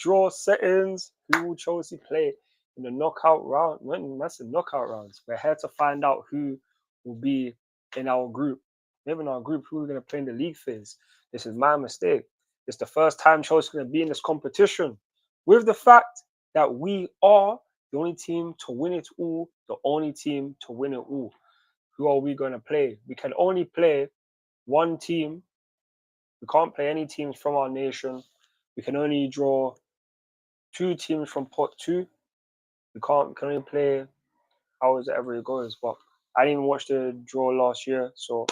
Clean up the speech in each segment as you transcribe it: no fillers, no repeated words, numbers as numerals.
draw settings. Who will Chelsea play in the knockout round? That's the knockout rounds. We're here to find out who will be in our group. Maybe in our group, who we're going to play in the league phase. This is my mistake. It's the first time Chelsea going to be in this competition. With the fact that we are the only team to win it all, the only team to win it all. Who are we going to play? We can only play one team. We can't play any teams from our nation. We can only draw 2 teams from pot 2. We can only play however it goes. But I didn't watch the draw last year, so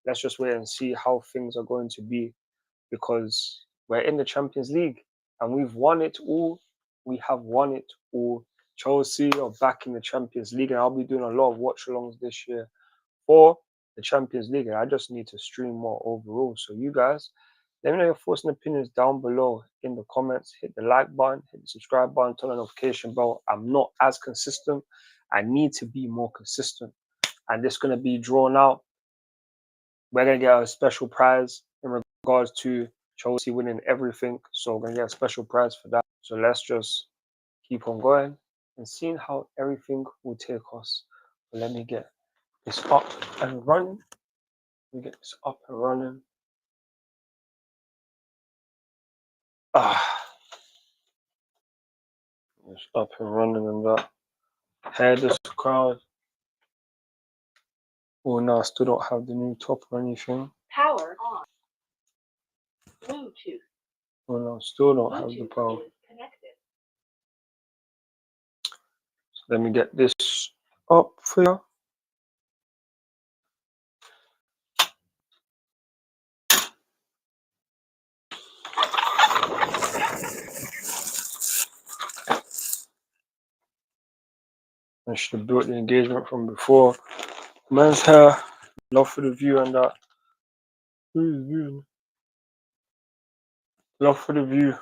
let's just wait and see how things are going to be, because we're in the Champions League and we've won it all. We have won it all. Chelsea are back in the Champions League, and I'll be doing a lot of watch-alongs this year for the Champions League, and I just need to stream more overall. So you guys, let me know your thoughts and opinions down below in the comments. Hit the like button, hit the subscribe button, turn on the notification bell. I'm not as consistent. I need to be more consistent. And this is going to be drawn out. We're going to get a special prize in regards to Chelsea winning everything. So we're going to get a special prize for that. So let's just keep on going and seeing how everything will take us. But let me get this up and running. Let me get this up and running. It's up and running and that. Hear this crowd. Oh no, I still don't have the new top or anything. Power on. Bluetooth. Oh no, still don't have the power. So let me get this up for you. I should have built the engagement from before. Man's hair, love for the view and that. Love for the view.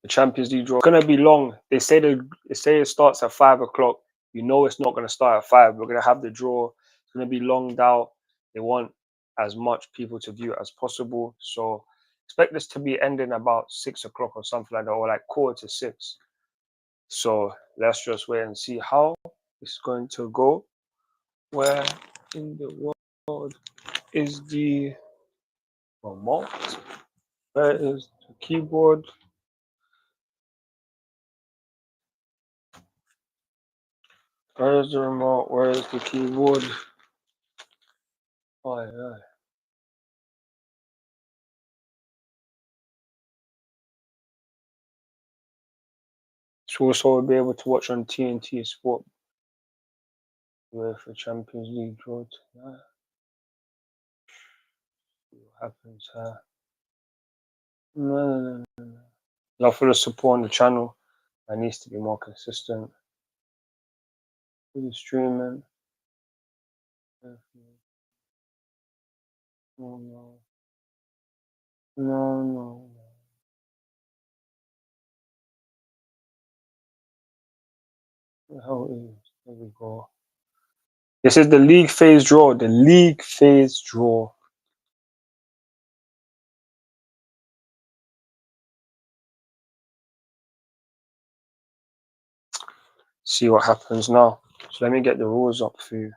The Champions League draw. It's gonna be long. They say it starts at 5 o'clock. You know it's not gonna start at 5. We're gonna have the draw. It's gonna be longed out. They want as much people to view it as possible. So expect this to be ending about 6 o'clock or something like that, or like 5:45. So let's just wait and see how it's going to go. Where in the world is the remote? Where is the keyboard? Where is the remote? Where is the keyboard? Oh, yeah. So also we'll be able to watch on TNT Sport. Uefa Champions League draw tonight. See what happens here. No. Love for the support on the channel. I needs to be more consistent with the streaming. No. How is there we go. This is the league phase draw. The league phase draw. See what happens now. So let me get the rules up for you.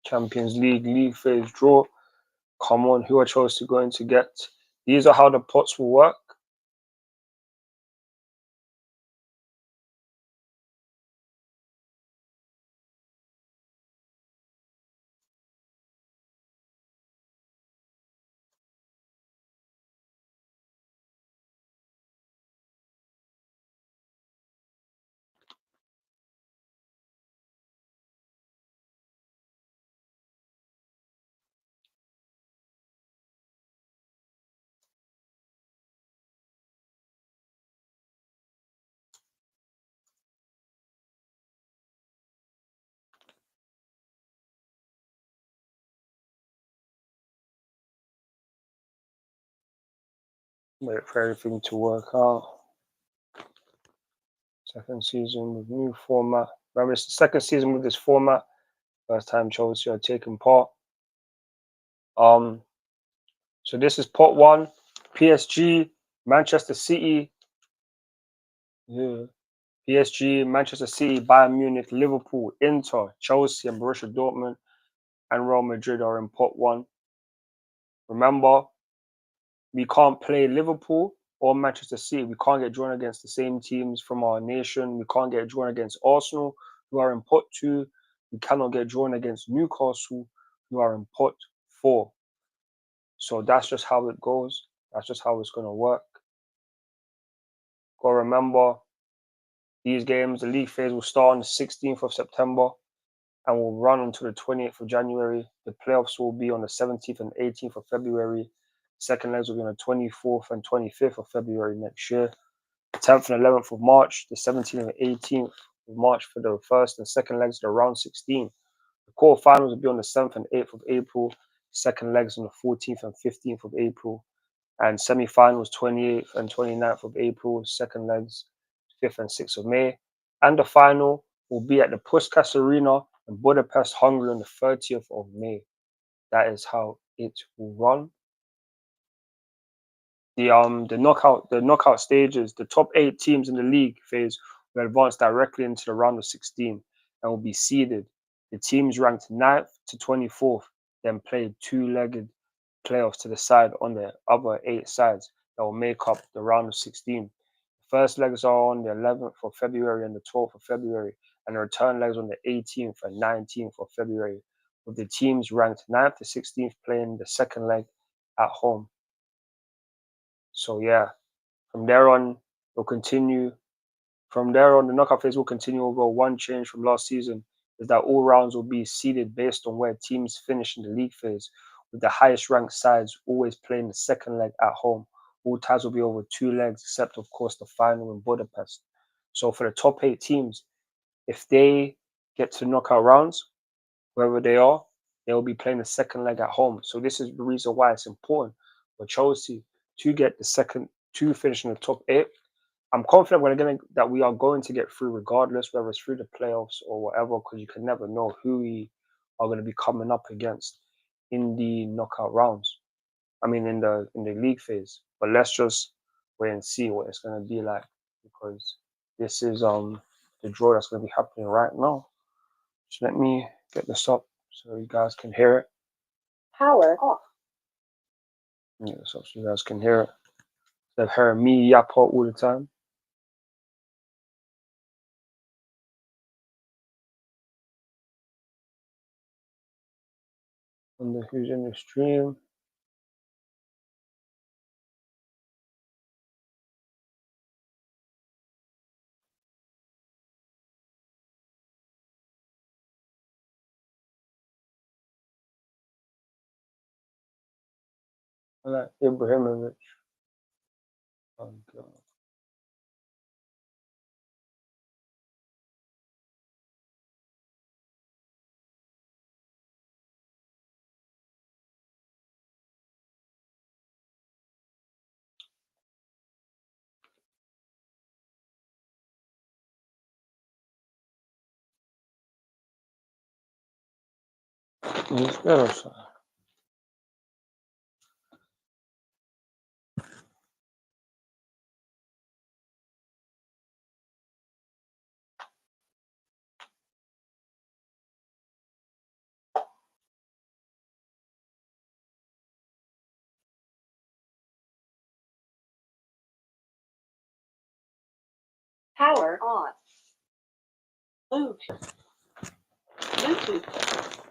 Champions League phase draw. Come on, who are Chelsea going to get? These are how the pots will work. Wait for everything to work out. Second season with new format. Remember, it's the second season with this format. First time Chelsea are taking part. So this is pot one: PSG, Manchester City, yeah, PSG, Manchester City, Bayern Munich, Liverpool, Inter, Chelsea, and Borussia Dortmund and Real Madrid are in pot one. Remember, we can't play Liverpool or Manchester City. We can't get drawn against the same teams from our nation. We can't get drawn against Arsenal, who are in pot two. We cannot get drawn against Newcastle, who are in pot four. So that's just how it goes. That's just how it's going to work. Got to remember, these games, the league phase will start on the 16th of September and will run until the 28th of January. The playoffs will be on the 17th and 18th of February. Second legs will be on the 24th and 25th of February next year. The 10th and 11th of March, the 17th and 18th of March for the first and second legs of the round 16. The quarterfinals will be on the 7th and 8th of April. Second legs on the 14th and 15th of April. And semi-finals 28th and 29th of April. Second legs 5th and 6th of May. And the final will be at the Puskás Arena in Budapest, Hungary on the 30th of May. That is how it will run. The knockout stages, the top 8 teams in the league phase will advance directly into the round of 16 and will be seeded. The teams ranked 9th to 24th then played 2-legged playoffs to decide on the other 8 sides that will make up the round of 16. The first legs are on the 11th of February and the 12th of February, and the return legs on the 18th and 19th of February, with the teams ranked 9th to 16th playing the second leg at home. So yeah, from there on, we'll continue. From there on, the knockout phase will continue. Over one change from last season is that all rounds will be seeded based on where teams finish in the league phase, with the highest ranked sides always playing the second leg at home. All ties will be over 2 legs, except of course the final in Budapest. So for the top 8 teams, if they get to knockout rounds, wherever they are, they will be playing the second leg at home. So this is the reason why it's important for Chelsea to get the second to finish in the top 8. I'm confident that we are going to get through regardless, whether it's through the playoffs or whatever, because you can never know who we are going to be coming up against in the knockout rounds. I mean, in the league phase. But let's just wait and see what it's going to be like, because this is the draw that's going to be happening right now. So let me get this up so you guys can hear it. Power off. Get this up so you guys can hear it. They've heard me yap out all the time. Wonder who's in the stream. I like Ibrahimovic. Oh god. He's better, sir. Power on. Bluetooth. Bluetooth.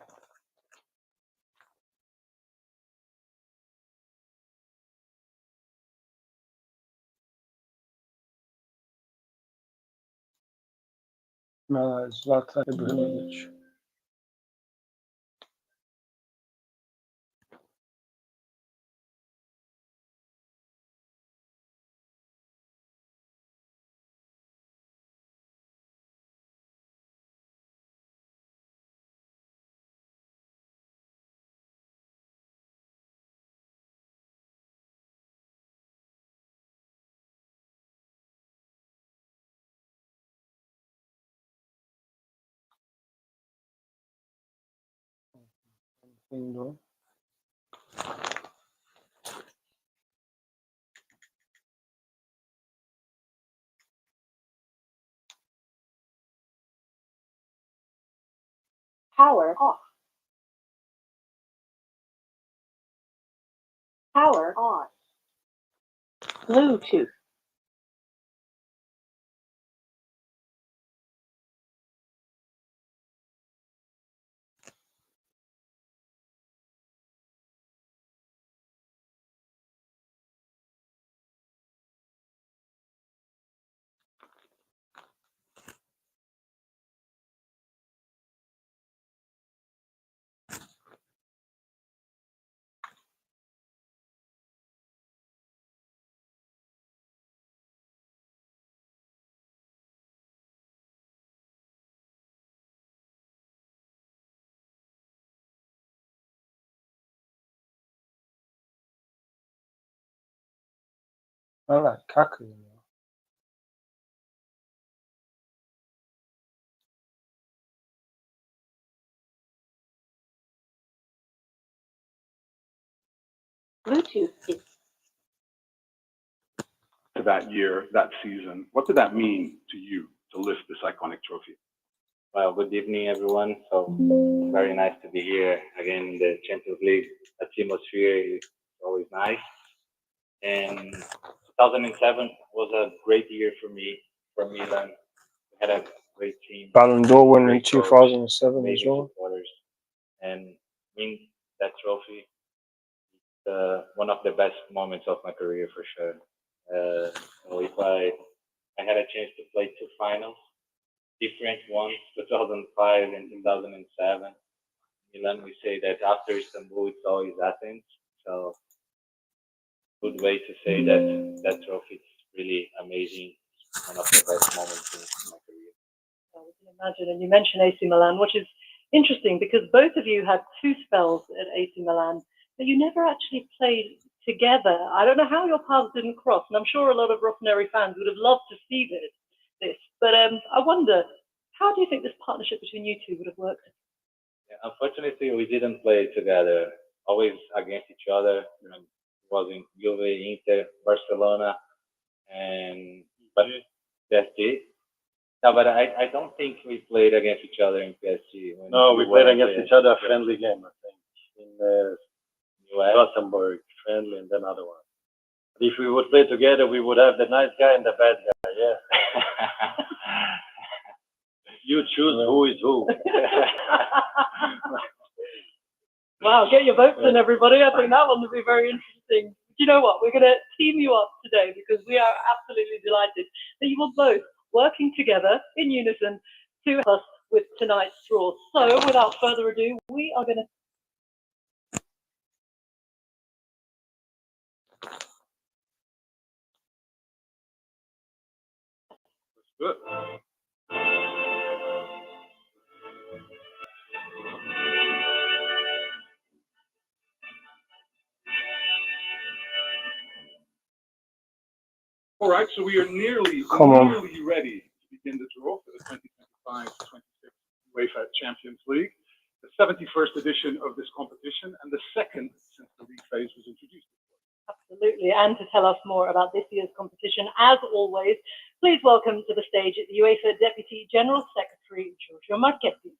No, it's Zlatan Ibrahimovic. Thing though. Power off. Power on. Bluetooth. I like Kaku. You know. Bluetooth is To that year, that season. What did that mean to you to lift this iconic trophy? Well, good evening, everyone. So very nice to be here again in the Champions League. Atmosphere is always nice. And 2007 was a great year for me, for Milan. We had a great team, Ballon d'Or winner in great coach, 2007 as amazing well. supporters, and win that trophy. One of the best moments of my career for sure. If I had a chance to play two finals, different ones, 2005 and 2007. Milan, we say that after Istanbul, it's always Athens. So, good way to say that that trophy is really amazing. One of the best moments in my career. I can imagine. And you mentioned AC Milan, which is interesting because both of you had two spells at AC Milan, but you never actually played together. I don't know how your paths didn't cross, and I'm sure a lot of Rossoneri fans would have loved to see this. But I wonder, how do you think this partnership between you two would have worked? Yeah, unfortunately, we didn't play together. Always against each other. It was in Juve, Inter, Barcelona, and but that's it. No, but I don't think we played against each other in PSG. No, we played against each other a friendly game, I think, in US. Gothenburg, friendly, and then other one. But if we would play together, we would have the nice guy and the bad guy, yeah. You choose who is who. Wow, get your votes in, everybody. I think that one would be very interesting. You know what? We're going to team you up today because we are absolutely delighted that you are both working together in unison to help us with tonight's draw. So, without further ado, we are going to Good. All right, so we are nearly ready to begin the draw for the 2025-26 UEFA Champions League, the 71st edition of this competition and the second since the league phase was introduced. absolutely, and to tell us more about this year's competition, as always, please welcome to the stage the UEFA Deputy General Secretary, Giorgio Marchetti.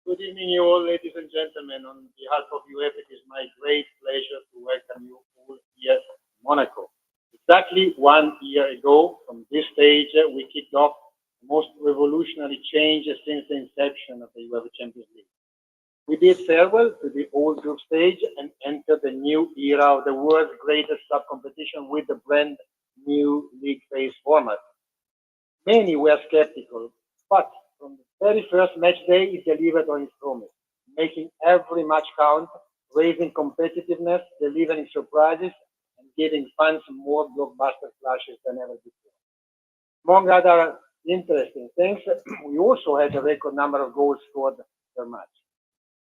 Good evening, you all, ladies and gentlemen. On behalf of UEFA, it is my great pleasure to welcome you all here in Monaco. Exactly 1 year ago, from this stage, we kicked off the most revolutionary change since the inception of the UEFA Champions League. We bid farewell to the old group stage and entered the new era of the world's greatest sub-competition with the brand new league phase format. Many were skeptical, but from the very first match day, it delivered on its promise, making every match count, raising competitiveness, delivering surprises, and giving fans more blockbuster flashes than ever before. Among other interesting things, we also had a record number of goals scored per match.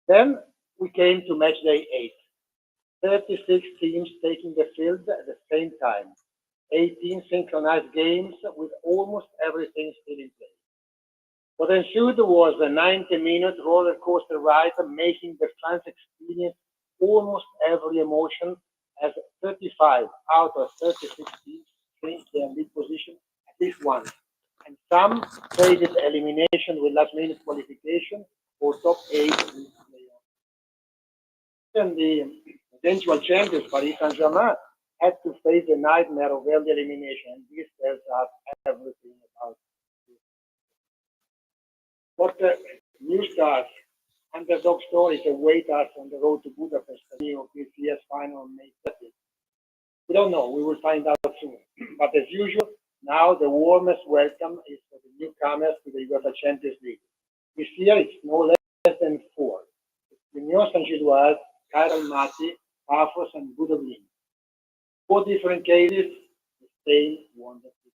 Then we came to match day 8. 36 teams taking the field at the same time. 18 synchronized games with almost everything still in place. What ensued was a 90-minute roller coaster ride, making the fans' experience almost every emotion, as 35 out of 36 teams changed their league position at least once, and some traded elimination with last-minute qualification or top 8 in playoff. And the eventual champions, Paris Saint-Germain, had to face the nightmare of early elimination, and this tells us everything about this. What new stars, underdog stories await us on the road to Budapest of this year's final on May 30th. We don't know. We will find out soon. But as usual, now the warmest welcome is for the newcomers to the UEFA Champions League. This year it's no less than 4. It's Union Saint-Gilloise, Chiral Mati, Pafos, and Budoglin. 4 different cases, the same wonderful.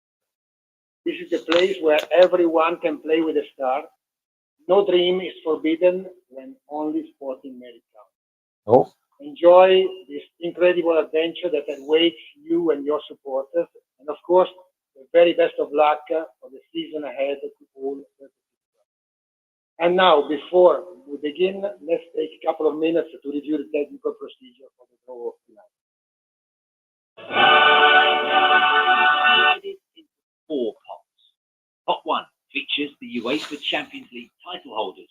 This is the place where everyone can play with a star. No dream is forbidden when only sporting merit counts. Oh, Enjoy this incredible adventure that awaits you and your supporters. And of course, the very best of luck for the season ahead to all. And now, before we begin, let's take a couple of minutes to review the technical procedure for the draw of tonight. Divided into 4 pots. Pot 1 features the UEFA Champions League title holders,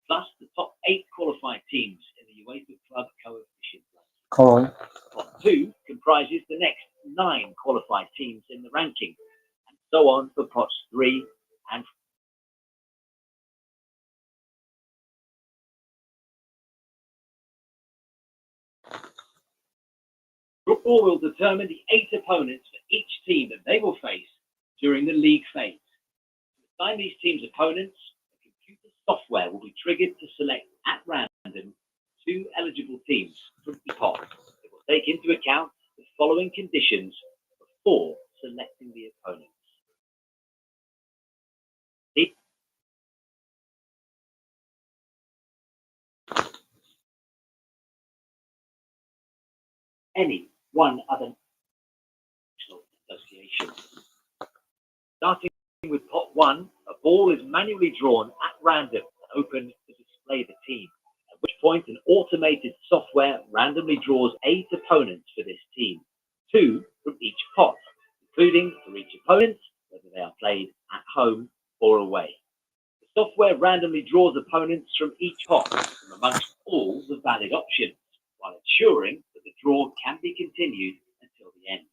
plus the top 8 qualified teams in the UEFA Club Coefficient ranking. come on. Pot 2 comprises the next 9 qualified teams in the ranking, and so on for pots 3 and 4. Football will determine the 8 opponents for each team that they will face during the league phase. To assign these teams' opponents, the computer software will be triggered to select at random 2 eligible teams from each pot. It will take into account the following conditions before selecting the opponents. Any one other national association. Starting with pot 1, a ball is manually drawn at random and opened to display the team, at which point an automated software randomly draws 8 opponents for this team, 2 from each pot, including for each opponent, whether they are played at home or away. The software randomly draws opponents from each pot from amongst all the valid options, while ensuring that the draw can be continued until the end.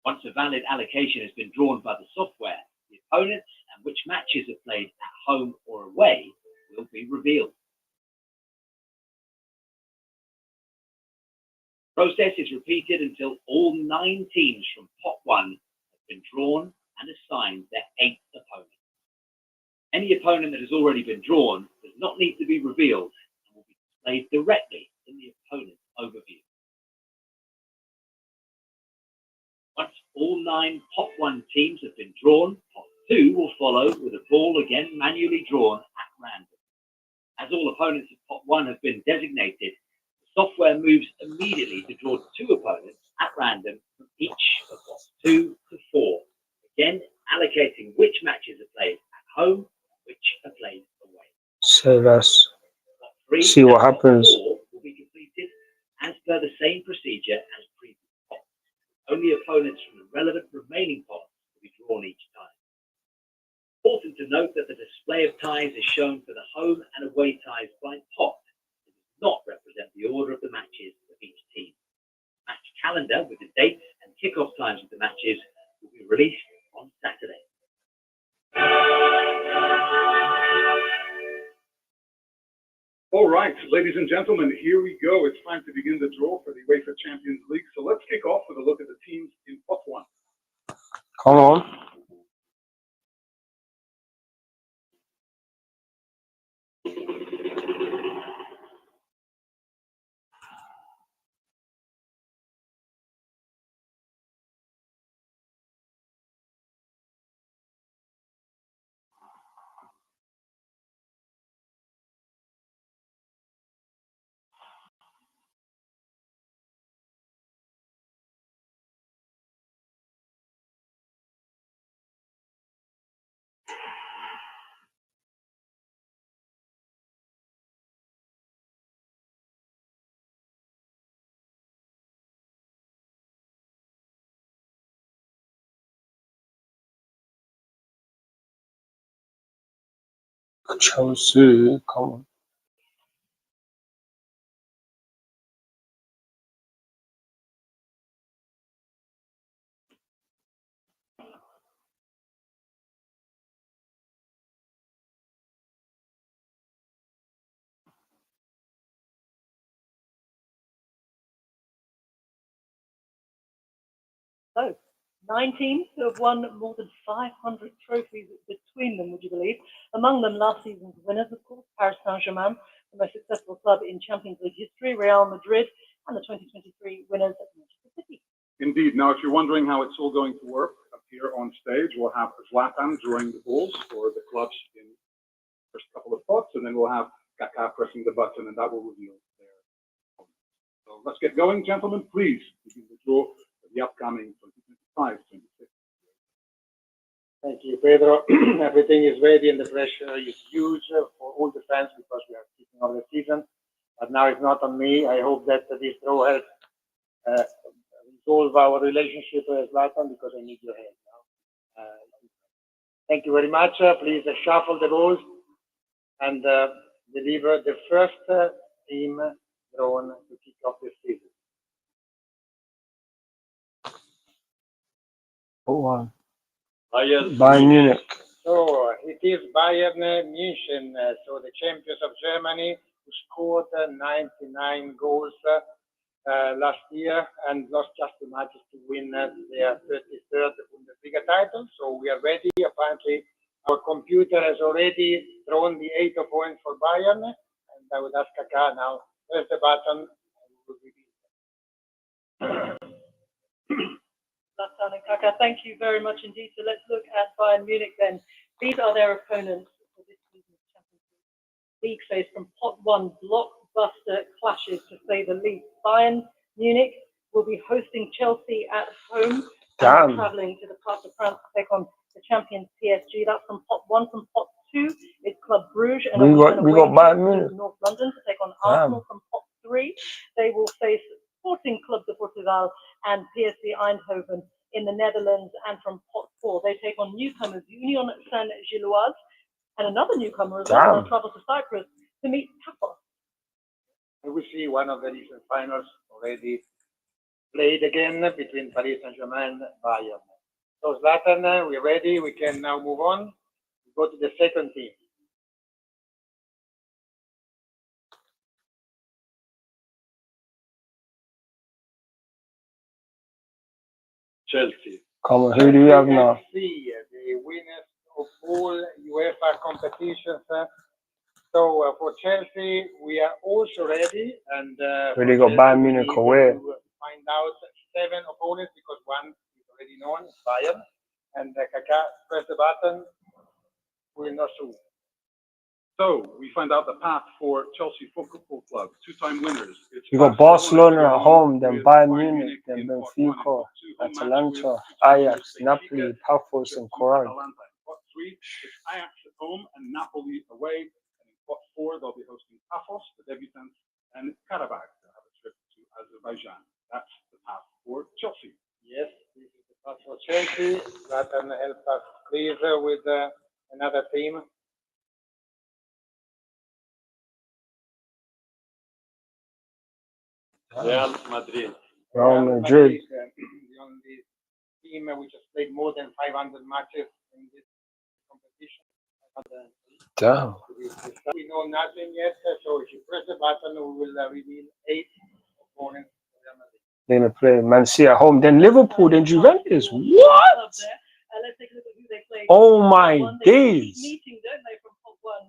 Once a valid allocation has been drawn by the software, the opponents and which matches are played at home or away will be revealed. The process is repeated until all 9 teams from pot 1 have been drawn and assigned their 8th opponent. Any opponent that has already been drawn does not need to be revealed and will be displayed directly in the opponent overview. Once all 9 pot 1 teams have been drawn, pot 2 will follow with a ball again manually drawn at random. As all opponents of pot 1 have been designated, the software moves immediately to draw 2 opponents at random from each of pots 2 to 4, again allocating which matches are played at home and which are played away. So let's Pot 3 see what and pot happens. 4 will be completed as per the same procedure as previous pots. Only opponents from the relevant remaining pots will be drawn each time. Important to note that the display of ties is shown for the home and away ties by pot. It does not represent the order of the matches of each team. Match calendar with the dates and kickoff times of the matches will be released on Saturday. All right, ladies and gentlemen, here we go. It's time to begin the draw for the UEFA Champions League. So let's kick off with a look at the teams in pot 1. Come on. Chelsea, come on. So, 9 teams who have won more than 500 trophies between them, would you believe? Among them, last season's winners, of course, Paris Saint-Germain, the most successful club in Champions League history, Real Madrid, and the 2023 winners at Manchester City. Indeed. Now, if you're wondering how it's all going to work up here on stage, we'll have Zlatan drawing the balls for the clubs in the first couple of spots, and then we'll have Kaká pressing the button, and that will reveal their opponent. So let's get going, gentlemen. Please begin the draw for the upcoming 2025-26. Thank you, Pedro. Everything is ready and the pressure is huge for all the fans because we are kicking off the season. But now it's not on me. I hope that this draw helps resolve our relationship with Zlatan because I need your help now. Thank you very much. Please shuffle the balls and deliver the first team drawn to kick off the season. Hold on. Bayern Munich. So it is Bayern München, so the champions of Germany, who scored 99 goals last year and lost just two matches to win their 33rd Bundesliga title. So we are ready. Apparently, our computer has already drawn the 8 points for Bayern, and I would ask Kaká now, press the button, and we will reveal. Zlatan and Kaká, thank you very much indeed. So let's look at Bayern Munich then. These are their opponents for this season's Champions League phase from pot one, blockbuster clashes to say the least. Bayern Munich will be hosting Chelsea at home and travelling to the Parc de France to take on the champions PSG. That's from pot one. From pot two is Club Brugge and we got Bayern Munich. North London to take on Arsenal. From pot three, they will face Sporting Club de Portugal and PSV Eindhoven in the Netherlands. And from pot four, they take on newcomers Union Saint-Gilloise and another newcomer as well. They'll travel to Cyprus to meet Paphos. We see one of the recent finals already played again between Paris Saint-Germain and Bayern. So Zlatan, we're ready. We can now move on. We go to the second team. Chelsea. Come on, who do we have now? The winners of all UEFA competitions. So for Chelsea, we are also ready. And Really got Bayern Munich away. Find out 7 opponents because one is already known, Bayern. And Kaká, press the button. We'll not soon. So we find out the path for Chelsea Football Club, 2-time winners. We got Barcelona at home, then Bayern Munich, then Benfica, Atalanta, Ajax, Napoli, Paphos, and Coran. Pot 3 is Ajax at home and Napoli away. And in pot 4, they'll be hosting Paphos, the debutants, and Karabakh to have a trip to Azerbaijan. That's the path for Chelsea. Yes, this is the path for Chelsea. Zlatan help us please with another team. Real Madrid. Real Madrid. The only team which has played more than 500 matches in this competition. Damn. We know nothing yet, so if you press the button, we will reveal 8 opponents for Real Madrid. They're going to play Man City at home, then Liverpool, then Juventus. What? Oh my days.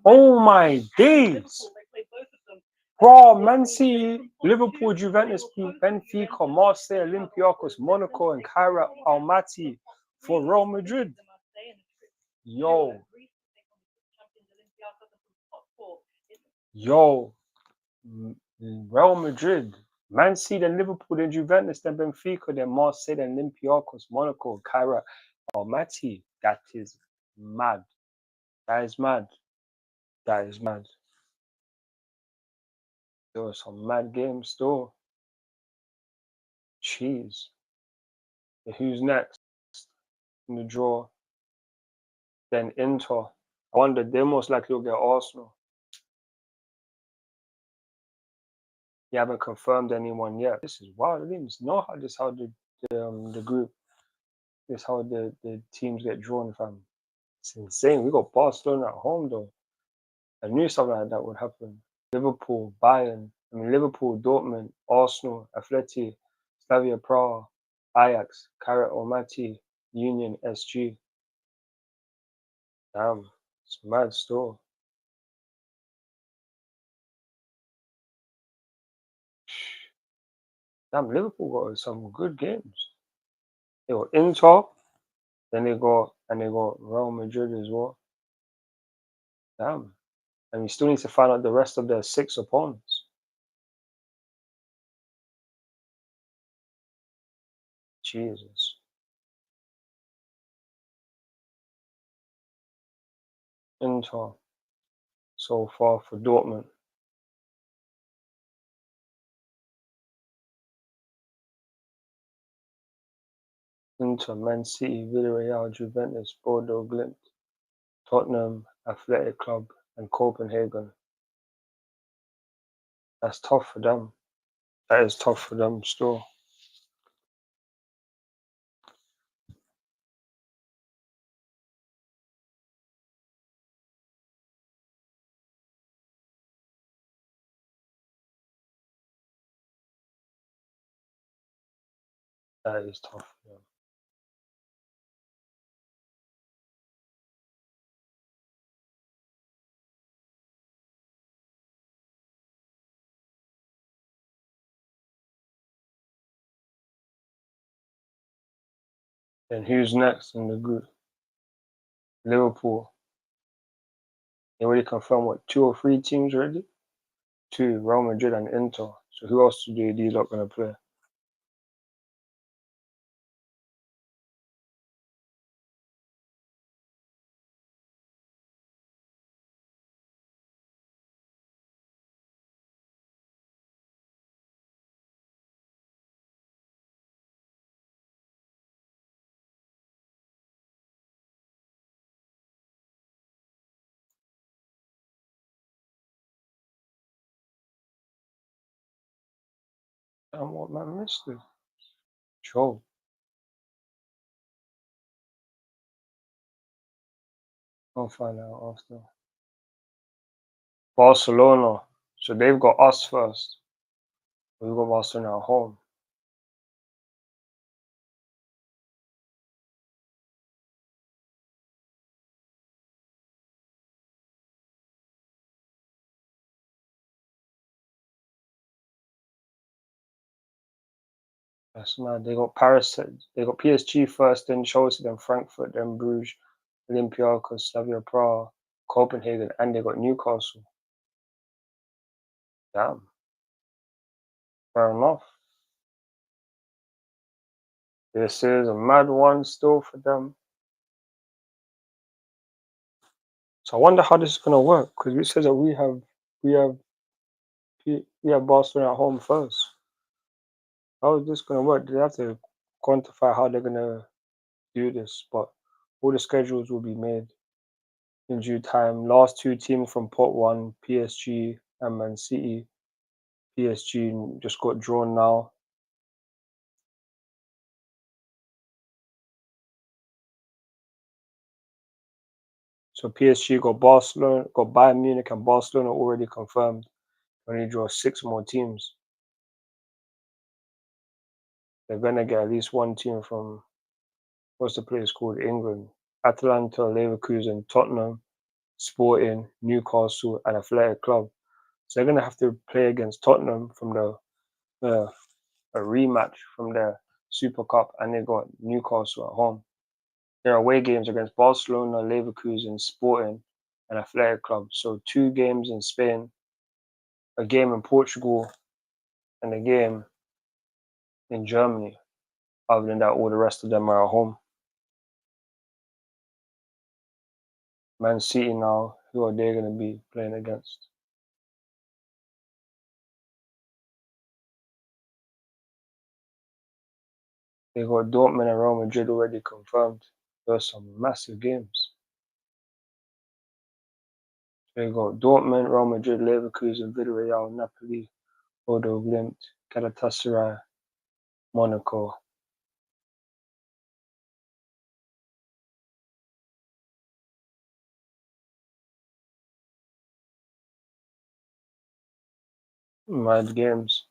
Oh my days. Bro, Man City, Liverpool, Juventus, Benfica, Marseille, Olympiacos, Monaco, and Kairat Almaty for Real Madrid. Yo. Real Madrid. Man City, then Liverpool, then Juventus, then Benfica, then Marseille, then Olympiacos, Monaco, Kairat Almaty. That is mad. That is mad. That is mad. There were some mad games though. Jeez. Who's next in the draw? Then Inter I wonder, they most likely will get Arsenal. You haven't confirmed anyone yet. This is wild. I didn't even know how the group, this how the teams get drawn from. It's insane. We got Barcelona at home though. I knew something like that would happen. Liverpool, Bayern, Liverpool, Dortmund, Arsenal, Atleti, Slavia Prague, Ajax, Karat Almaty, Union, SG. Damn, it's mad still. Damn, Liverpool got some good games. They got Inter, then they got Real Madrid as well. Damn. And we still need to find out the rest of their 6 opponents. Jesus. Inter so far for Dortmund. Inter, Man City, Villarreal, Juventus, Bordeaux, Glimt, Tottenham, Athletic Club, and Copenhagen. That's tough for them. That is tough for them still. That is tough for them. Then who's next in the group? Liverpool. They already confirmed what, 2 or 3 teams already? 2, Real Madrid and Inter. So who else do these lot gonna play? Damn, what man missed it? Joe. I'll find out after. Barcelona. So they've got us first. We've got Barcelona at home. That's mad. They got Paris. They got PSG first, then Chelsea, then Frankfurt, then Bruges, Olympiacos, Slavia Prague, Copenhagen, and they got Newcastle. Damn. Fair enough. This is a mad one still for them. So I wonder how this is gonna work, because it says that we have Barcelona at home first. How is this gonna work? They have to quantify how they're gonna do this, but all the schedules will be made in due time. Last 2 teams from pot 1, PSG and Man City. PSG just got drawn now. So PSG got Barcelona, got Bayern Munich and Barcelona already confirmed. Only draw 6 more teams. They're gonna get at least 1 team from, what's the place called, England? Atalanta, Leverkusen, Tottenham, Sporting, Newcastle, and Athletic Club. So they're gonna have to play against Tottenham from a rematch from their Super Cup, and they got Newcastle at home. Their away games against Barcelona, Leverkusen, Sporting, and Athletic Club. So 2 games in Spain, a game in Portugal, and a game in Germany. Other than that, all the rest of them are at home. Man City now, who are they going to be playing against? They got Dortmund and Real Madrid already confirmed. Those are some massive games. There you go. Dortmund, Real Madrid, Leverkusen, Villarreal, Napoli, Bodo Glimt, Galatasaray, Monaco. Mad games.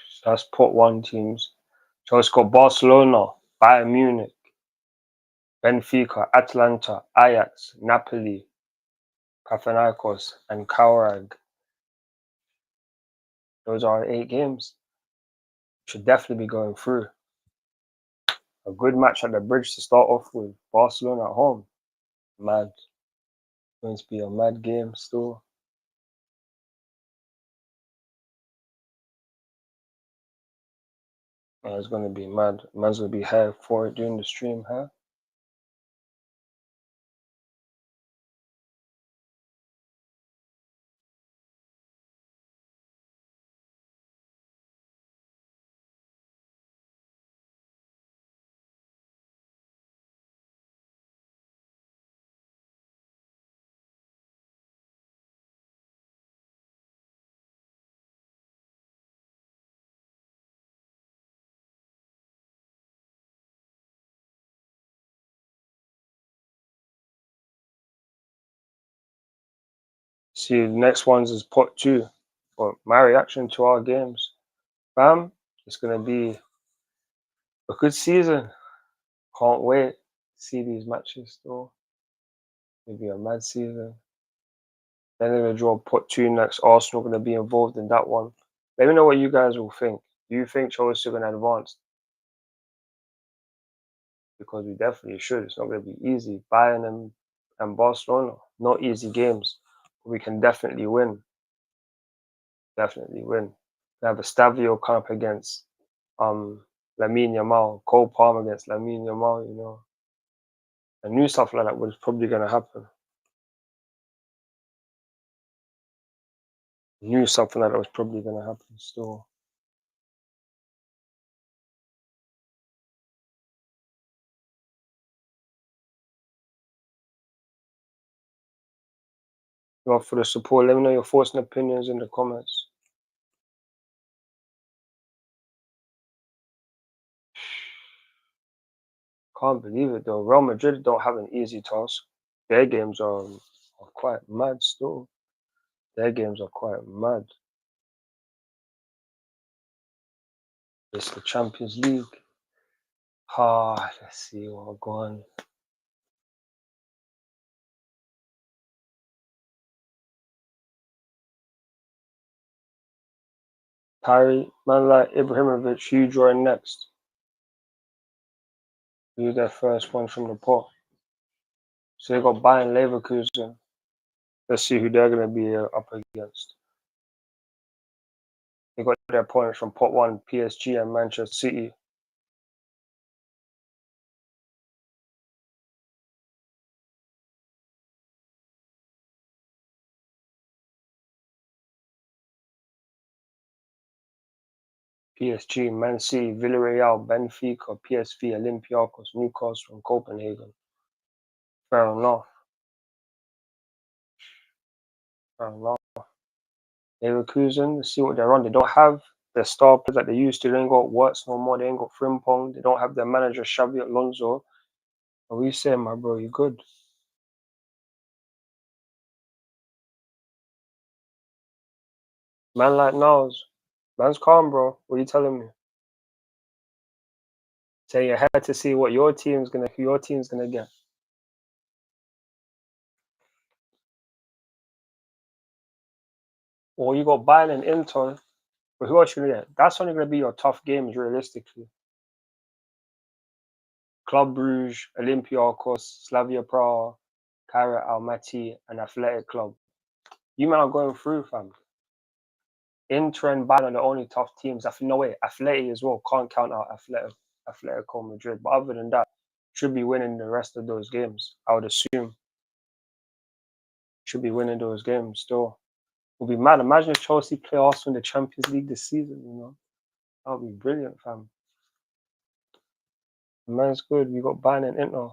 So that's pot one teams. So it's got Barcelona, Bayern Munich, Benfica, Atlanta, Ajax, Napoli, Panathinaikos, and Kaurag. Those are 8 games. Should definitely be going through. A good match at the bridge to start off with. Barcelona at home. Mad. Going to be a mad game still. It's going to be mad. Man's going to be here for it during the stream, huh? See, the next ones is pot 2. But my reaction to our games, fam, it's going to be a good season. Can't wait to see these matches still. It'll be a mad season. Then they're going to draw pot 2 next. Arsenal going to be involved in that one. Let me know what you guys will think. Do you think Chelsea are going to advance? Because we definitely should. It's not going to be easy. Bayern and Barcelona, not easy games. But we can definitely win. Definitely win. We have a Stavio camp against Lamine Yamal, Cole Palmer against Lamine Yamal, you know. I knew stuff like that was probably going to happen. Knew something like that was probably going to happen still. Well, for the support, let me know your thoughts and opinions in the comments. Can't believe it though. Real Madrid don't have an easy task. Their games are quite mad still. Their games are quite mad. It's the Champions League. Let's see what we're going. Parry, man like Ibrahimovic, who drawing next? Who's their first one from the pot? So they got Bayern Leverkusen. Let's see who they're going to be up against. They got their opponents from pot 1, PSG and Manchester City. PSG, Man City, Villarreal, Benfica, PSV, Olympiacos, Newcastle, and Copenhagen. Fair enough. Fair enough. Leverkusen, let's see what they're on. They don't have their star players like they used to. They ain't got Wirtz no more. They ain't got Frimpong. They don't have their manager, Xavi Alonso. What are you saying, my bro? You good? Man like Niles. Man's calm, bro. What are you telling me? So you had to see what your team's gonna get. Or you got Bayern and Inter, but who else you gonna get? That's only gonna be your tough games realistically. Club Brugge, Olympiacos, Slavia Prague, Kara Almaty, and Athletic Club. You men are going through, fam. Inter and Bayern are the only tough teams. No way, Athletic as well. Can't count out Atletico Madrid. But other than that, should be winning the rest of those games, I would assume. Should be winning those games still. It'll be mad. Imagine if Chelsea play Arsenal in the Champions League this season, you know. That would be brilliant, fam. Man's good. We got Bayern and Inter.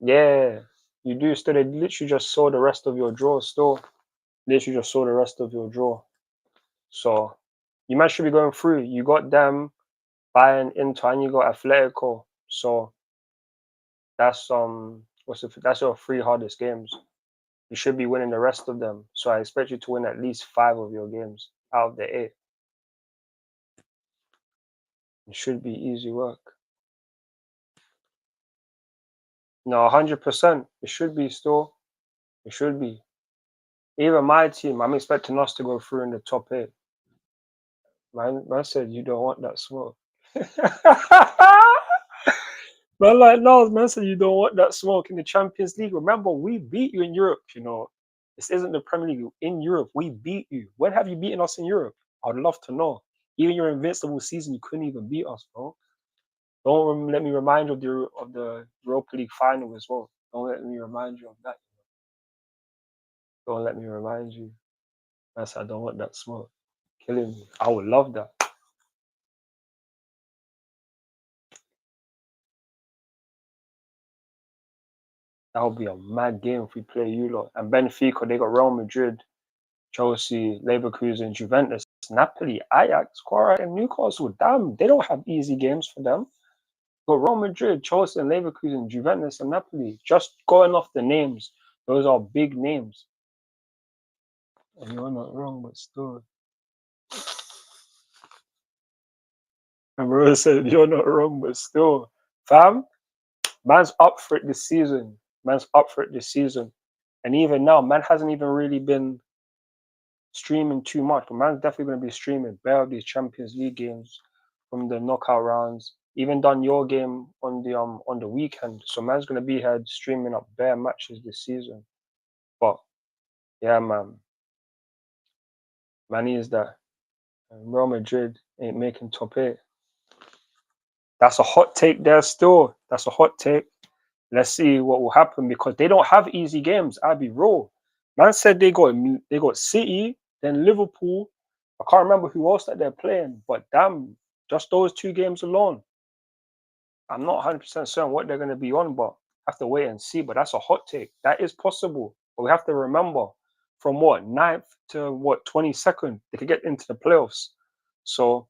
Yeah, you do. Still, they literally just saw the rest of your draw still. Literally just saw the rest of your draw. So, you might should be going through. You got them, Bayern, Inter, and you got Atletico. So, that's that's your 3 hardest games. You should be winning the rest of them. So I expect you to win at least 5 of your games out of the 8. It should be easy work. No, 100%. It should be still. It should be. Even my team, I'm expecting us to go through in the top 8. Man said you don't want that smoke. Man, like, no, man said you don't want that smoke in the Champions League. Remember, we beat you in Europe, you know. This isn't the Premier League. In Europe, we beat you. When have you beaten us in Europe? I'd love to know. Even your invincible season, you couldn't even beat us, bro. Don't let me remind you of the Europa League final as well. Don't let me remind you of that. Don't let me remind you. That's I don't want that smoke. Killing me. I would love that. That would be a mad game if we play you lot. And Benfica, they got Real Madrid, Chelsea, Leverkusen, Juventus, Napoli, Ajax, Quarak, and Newcastle. Damn, they don't have easy games for them. But Real Madrid, Chelsea, and Leverkusen, Juventus, and Napoli, just going off the names, those are big names. And you're not wrong, but still. And Rose said, you're not wrong, but still. Fam, man's up for it this season. Man's up for it this season. And even now, man hasn't even really been streaming too much, but man's definitely going to be streaming bare of these Champions League games from the knockout rounds. Even done your game on the weekend, so man's going to be here streaming up bare matches this season. But yeah, man is that Real Madrid ain't making top 8. That's a hot take there still. That's a hot take. Let's see what will happen because they don't have easy games. I'll be real. Man said they got City, then Liverpool. I can't remember who else that they're playing, but damn, just those 2 games alone. I'm not 100% certain what they're going to be on, but I have to wait and see. But that's a hot take. That is possible. But we have to remember from what 9th to what 22nd, they could get into the playoffs. So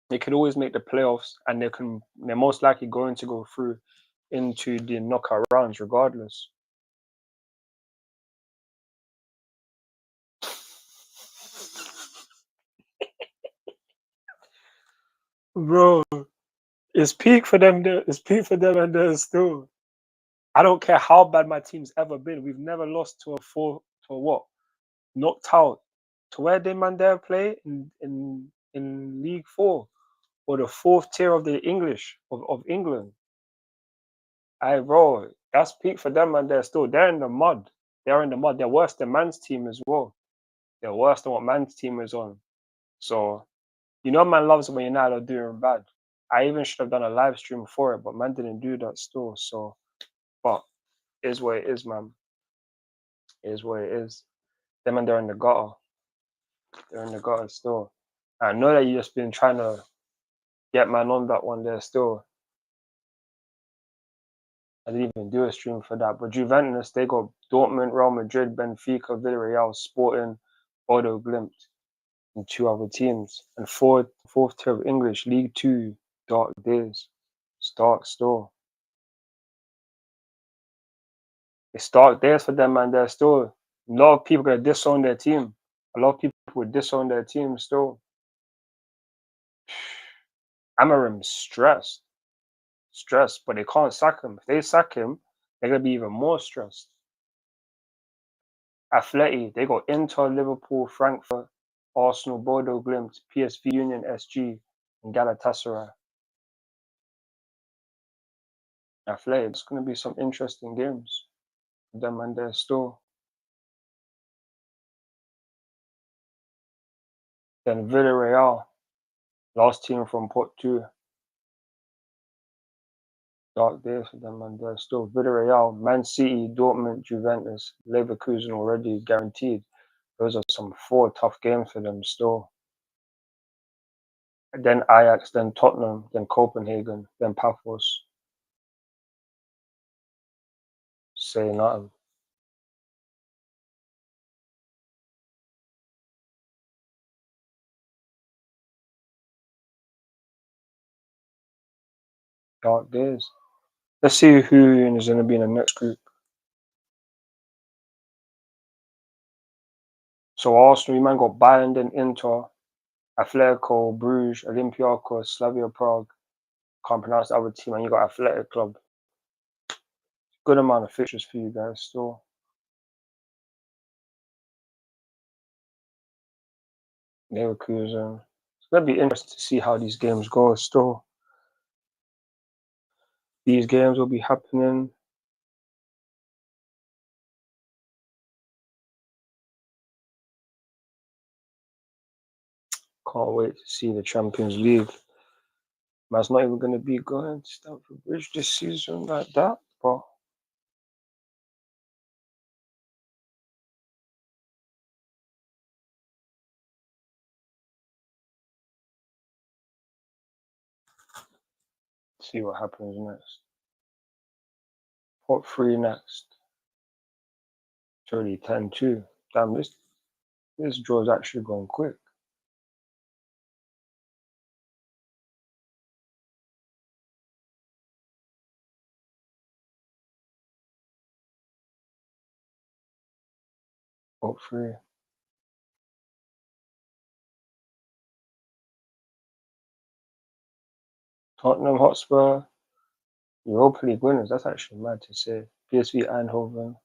they could always make the playoffs, and they're most likely going to go through into the knockout rounds regardless. Bro, it's peak for them there. It's peak for them, and there's still. I don't care how bad my team's ever been. We've never lost to what? Knocked out. To where did Mandela play in League 4 or the 4th tier of the English of England? Bro, that's peak for them, and they're in the mud. They're in the mud. They're worse than man's team as well. They're worse than what man's team is on. So, you know, man loves when United are doing bad. I even should have done a live stream for it, but man didn't do that still. So, but it is what it is, man. It is what it is. Them and they're in the gutter. They're in the gutter still. I know that you just been trying to get man on that one there still. I didn't even do a stream for that. But Juventus, they got Dortmund, Real Madrid, Benfica, Villarreal, Sporting, Bodo Glimt, and 2 other teams. And fourth tier of English, League 2, dark days. It's dark still. It's dark days for them, man. There's still a lot of people gonna disown their team. A lot of people would disown their team still. Amarim's stressed, but they can't sack him. If they sack him, they're gonna be even more stressed. Atleti, they got Inter, Liverpool, Frankfurt, Arsenal, Bodo Glimt, PSV, Union, SG, and Galatasaray. Atleti, it's gonna be some interesting games for them and their still. Then Villarreal, last team from Pot 2. Dark days for them, man. They're still Villarreal, Man City, Dortmund, Juventus, Leverkusen already guaranteed. Those are some 4 tough games for them still. And then Ajax, then Tottenham, then Copenhagen, then Paphos. Say nothing. Dark days. Let's see who is going to be in the next group. So Arsenal, you man got Bayern, then Inter, Atletico, Bruges, Olympiacos, Slavia Prague. Can't pronounce the other team, and you got Athletic Club. Good amount of fixtures for you guys still. Leverkusen. It's gonna be interesting to see how these games go still. These games will be happening. Can't wait to see the Champions League. Man's not even gonna be going to Stamford Bridge this season like that, but see what happens next. Pot 3 next. It's already 10-2. Damn, this draw's actually going quick. Pot 3. Tottenham Hotspur, Europa League winners. That's actually mad to say. PSV Eindhoven.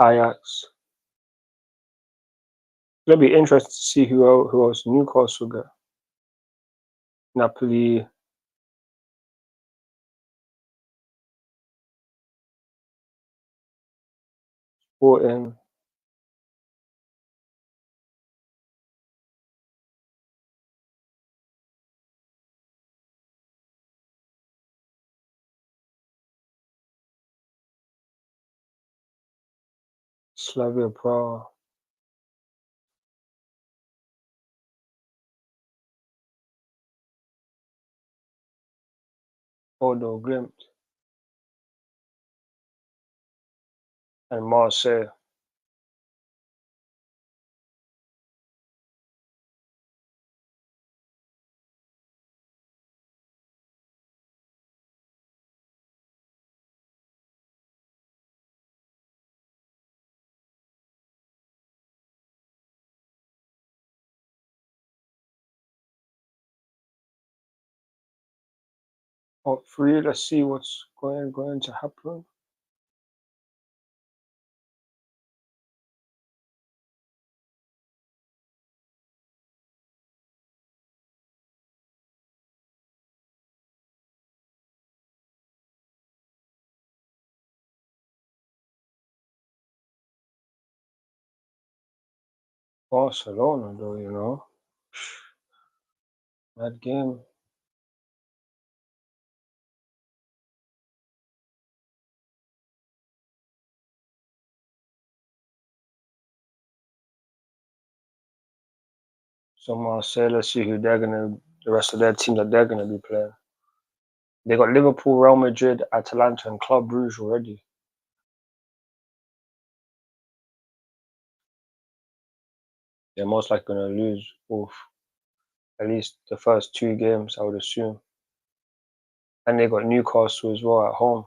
Ajax. It'll be interesting to see who else Newcastle get. Napoli. Sporting. Slavia Prague. Bodo Glimt. And Marseille. Pot 3. Let's see what's going to happen. Barcelona, though, you know. That game. So Marseille, let's see who the rest of their teams that they're gonna be playing. They got Liverpool, Real Madrid, Atalanta, and Club Brugge already. They're most likely gonna lose both, at least the first 2 games, I would assume. And they got Newcastle as well at home.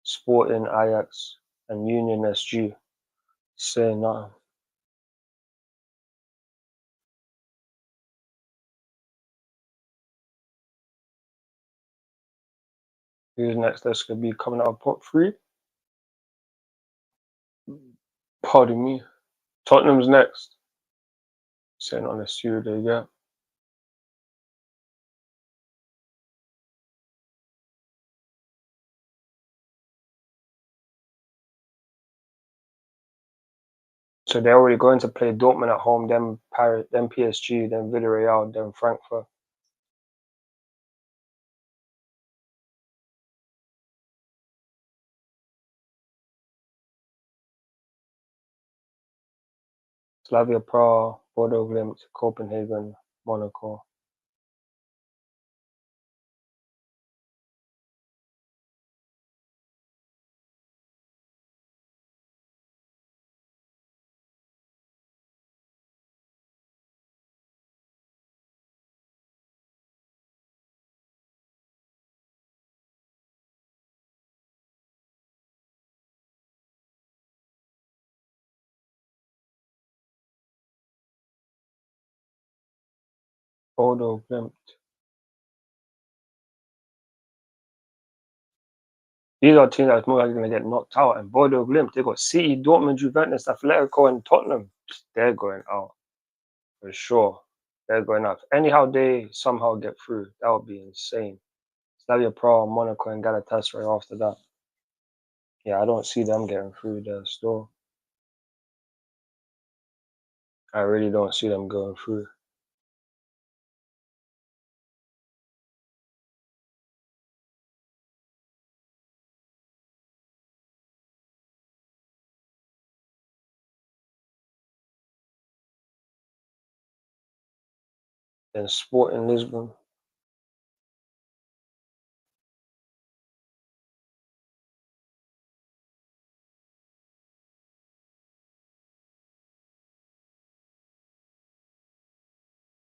Sporting, Ajax, and Union SG. Say nothing. Who's next? That's gonna be coming out of pot 3. Pardon me. Tottenham's next. Saying on the series they get. So they're already going to play Dortmund at home, then Paris, then PSG, then Villarreal, then Frankfurt. Slavia Prague, Bodo Glimt, Copenhagen, Monaco. Bodo Glimt. These are teams that's more likely going to get knocked out. And Bodo Glimt, they got City, Dortmund, Juventus, Atletico, and Tottenham. They're going out for sure. They're going out. Anyhow, they somehow get through. That would be insane. Slavia Prague, Monaco, and Galatasaray after that. Yeah, I don't see them getting through there still. I really don't see them going through. Then Sporting Lisbon.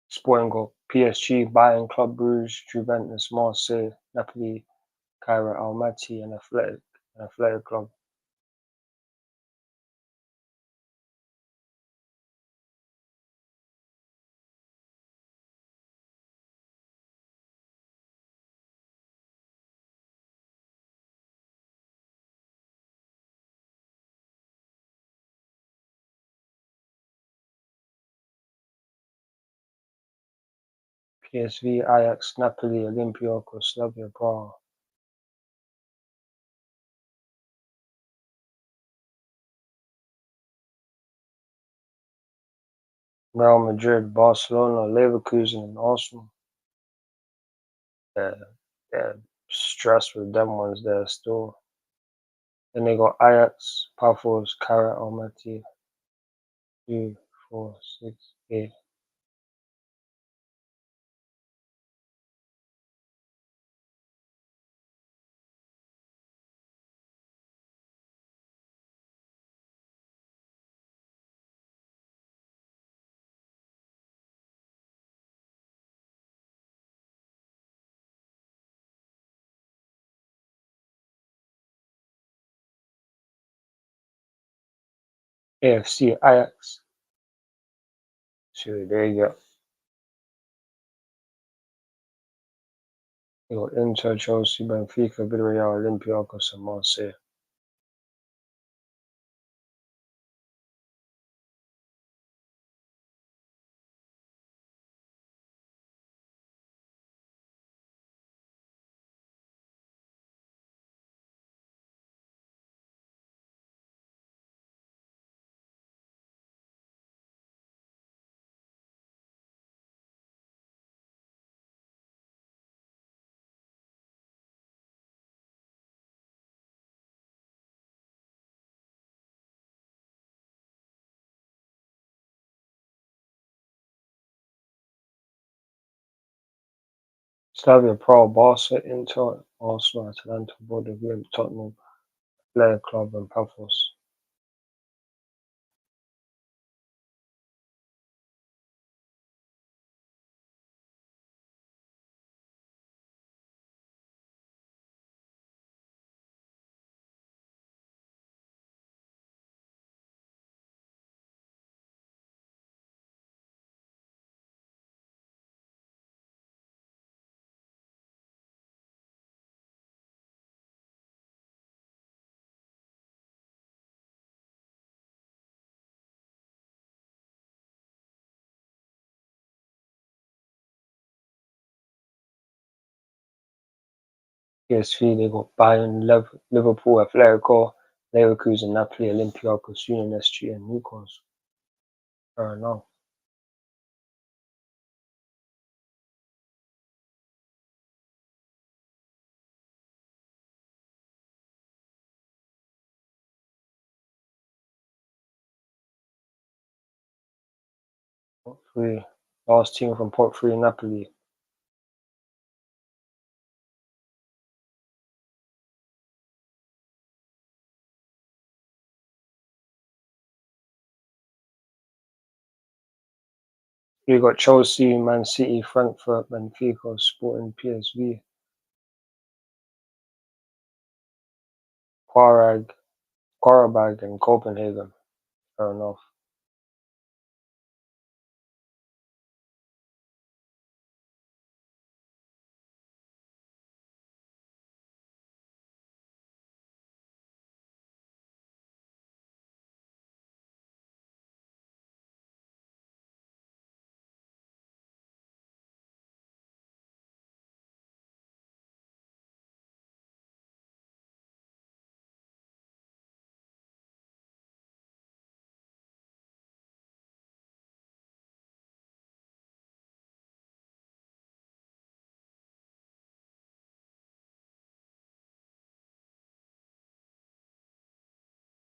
Sporting got PSG, Bayern, Club Brugge, Juventus, Marseille, Napoli, Cairo, Almaty, and Athletic Club. PSV, Ajax, Napoli, Olympiacos, Slavia Prague. Real Madrid, Barcelona, Leverkusen, and Arsenal. They're stressed with them ones there still. Then they got Ajax, Pafos, Cairo, Almaty, 2, 4, 6, 8. AFC, Ajax. So there you go. You got Inter, Chelsea, Benfica, Villarreal, Olympiacos, and Marseille. Slavia Prague, Barca, Inter, Arsenal, Atalanta, Bodo Glimt, Tottenham, Athletic Club, and Pafos. PSV, they got Bayern, Liverpool, Atletico, Leverkusen, Napoli, Olympiacos, Union SG, and Newcastle. Fair enough. Pot three. Last team from Pot 3, Napoli. We got Chelsea, Man City, Frankfurt, Benfica, Sporting, PSV, Qarabag, and Copenhagen. Fair enough.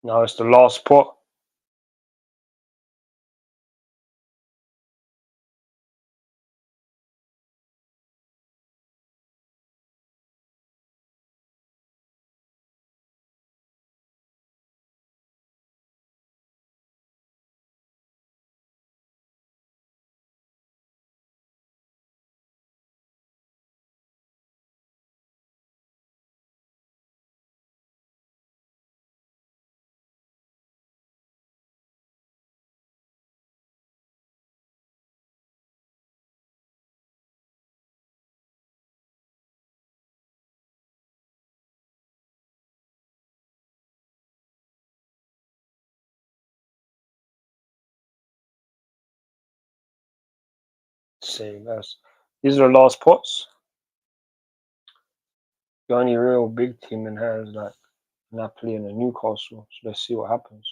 Now it's the last pot. Say less. These are the last pots. The only real big team in here is like Napoli and the Newcastle. So let's see what happens.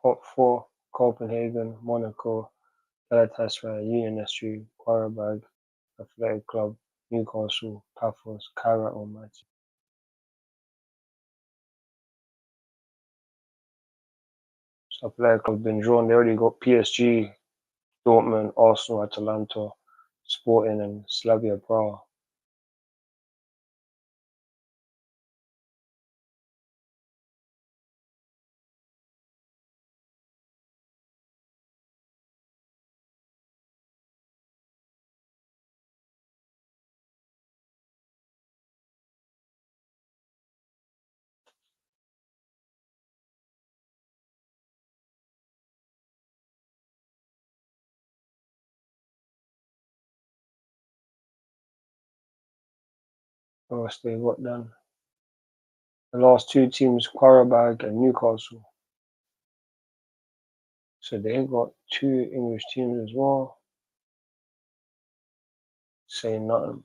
Pot 4, Copenhagen, Monaco, Galatasaray, Union SU, Qarabag, Athletic Club, Newcastle, Paphos, Kara Almaty. So Athletic Club been drawn. They already got PSG, Dortmund, Arsenal, Atalanta, Sporting, and Slavia Prague. What else they got then? The last two teams, Qarabag and Newcastle. So they got two English teams as well. Saying nothing.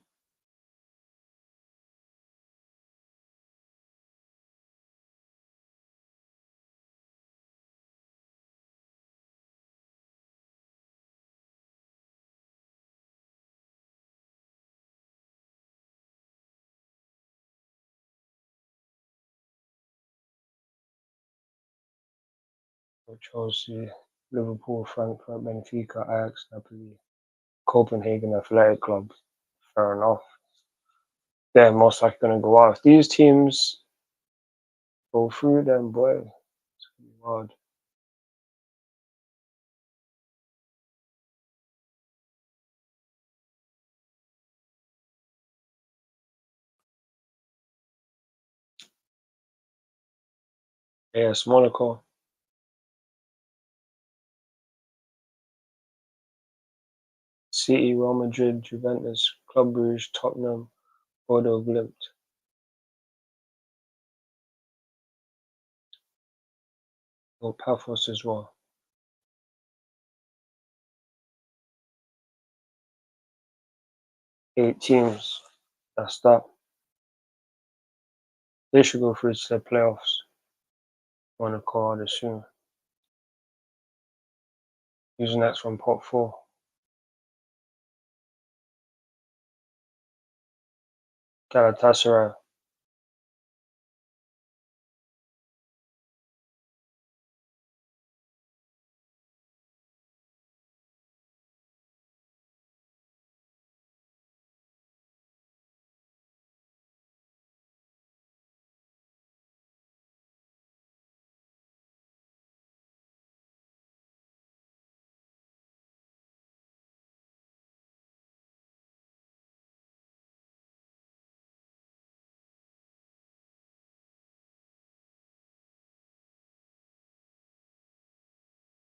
Chelsea, Liverpool, Frankfurt, Benfica, Ajax, Napoli, Copenhagen Athletic Club. Fair enough. They're most likely going to go out. If these teams go through, then boy, it's going to be hard. AS Monaco, City, Real Madrid, Juventus, Club Brugge, Tottenham, Bodo Glimt. Or Paphos as well. 8 teams. That's that. They should go through to the playoffs. Monaco, I'd assume. Who's next from pot 4? Galatasaray.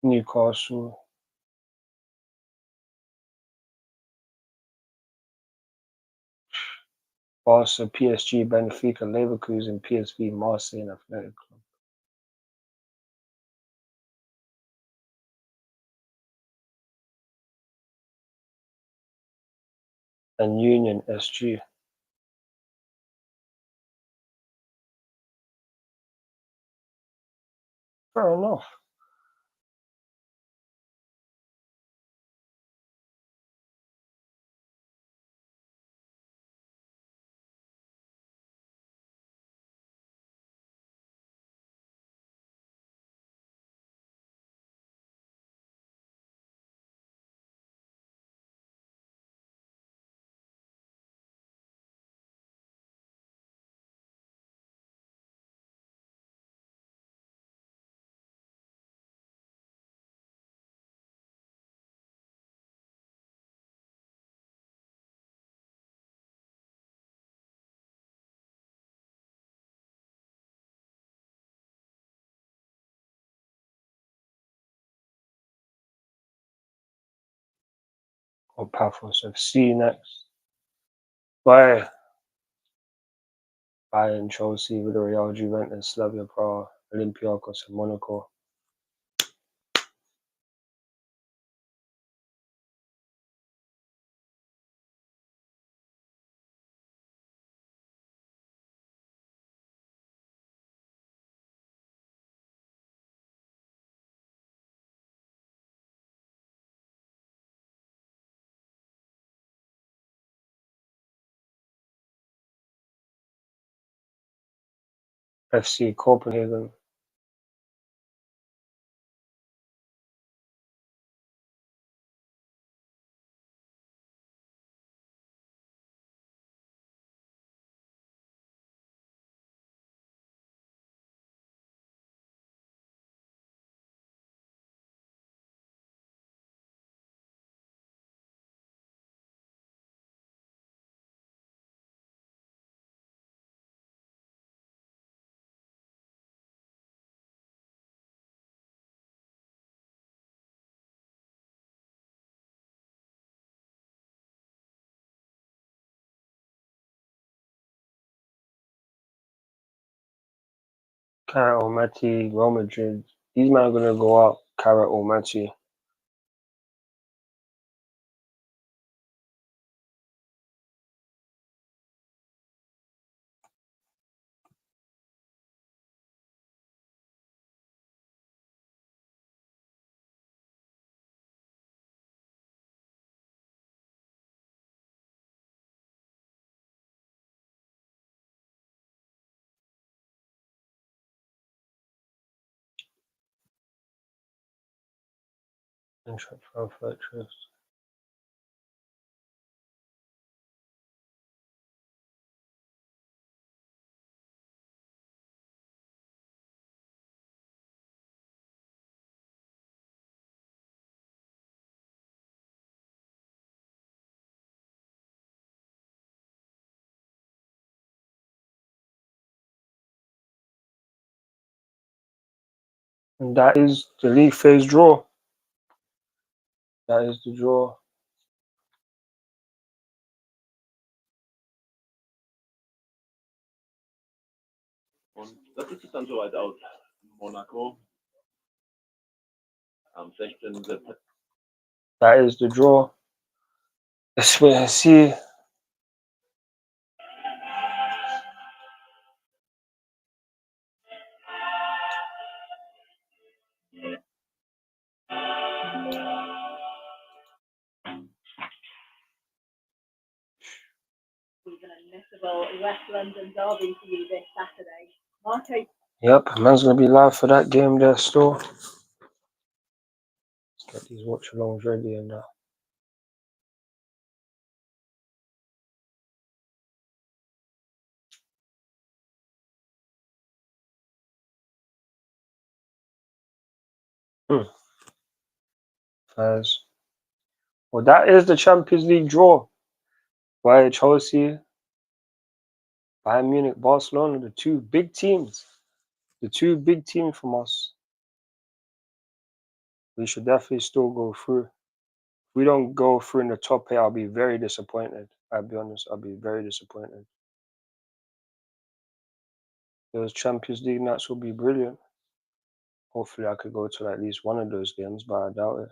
Newcastle. Barca, PSG, Benfica, Leverkusen, PSV, Marseille, and Athletic Club. And Union SG. Fair enough. Or Paphos FC next. Bayern, Chelsea, Villarreal, Juventus, Slavia Prague, Olympiacos, and Monaco. FC Copenhagen. Carrot Almaty, Real Madrid. These men are going to go out. Carrot Almaty. And Sheffield Fortress. And that is the league phase draw. That is the draw. Und das sieht dann soweit aus. Monaco Am 16. September. That is the draw. Let's wait and see. Even a notable West London derby for you this Saturday. Marco. Yep, man's gonna be live for that game there still. Let's get these watch alongs ready and that. As well, that is the Champions League draw. Bayern, Chelsea, Bayern Munich, Barcelona, the two big teams. The two big teams from us. We should definitely still go through. If we don't go through in the top 8, I'll be very disappointed. I'll be honest, I'll be very disappointed. Those Champions League nights will be brilliant. Hopefully I could go to at least one of those games, but I doubt it.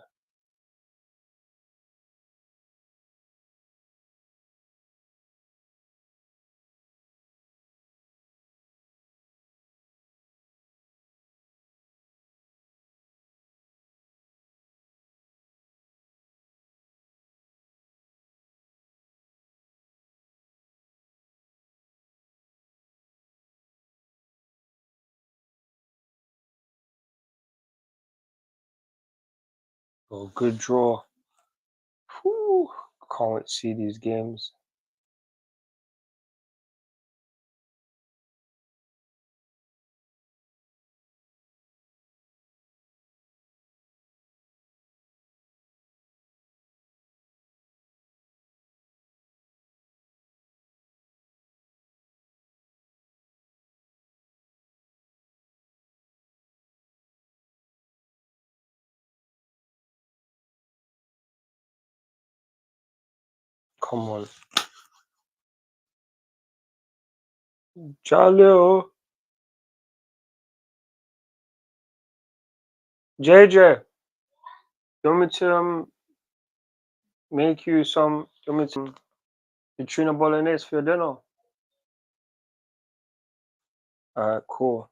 Oh, good draw. Whew. Can't wait to see these games. Come on. Jalil. JJ. You want me to make you some, you want me to the tuna bolognese for your dinner? Alright, cool.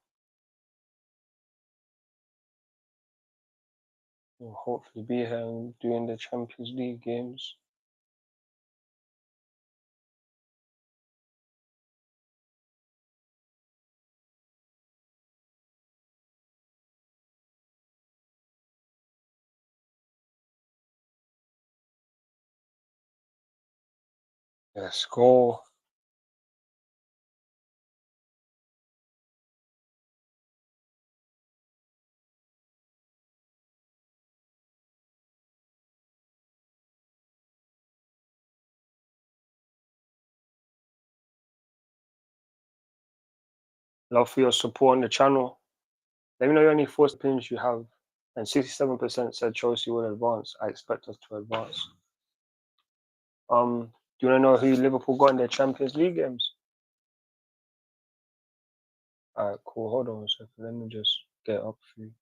We'll hopefully be here and doing the Champions League games. Let's go. Love for your support on the channel. Let me know any forced opinions you have. And 67% said Chelsea will advance. I expect us to advance. Do you want to know who Liverpool got in their Champions League games? Alright, cool. Hold on a second. Let me just get up for you.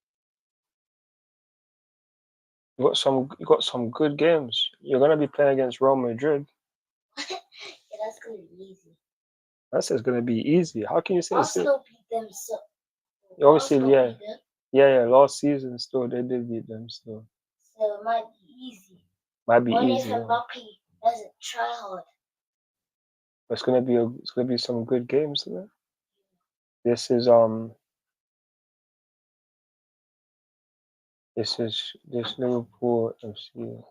You got some good games. You're gonna be playing against Real Madrid. Yeah, that's gonna be easy. That says gonna be easy. How can you say it's Arsenal beat them so. obviously, Arsenal yeah. beat them, Yeah, last season still they did beat them still. so it might be easy. Might be Only if easy. Yeah. Mbappe doesn't try hard. But it's gonna be some good games, isn't it? This is this Liverpool FC.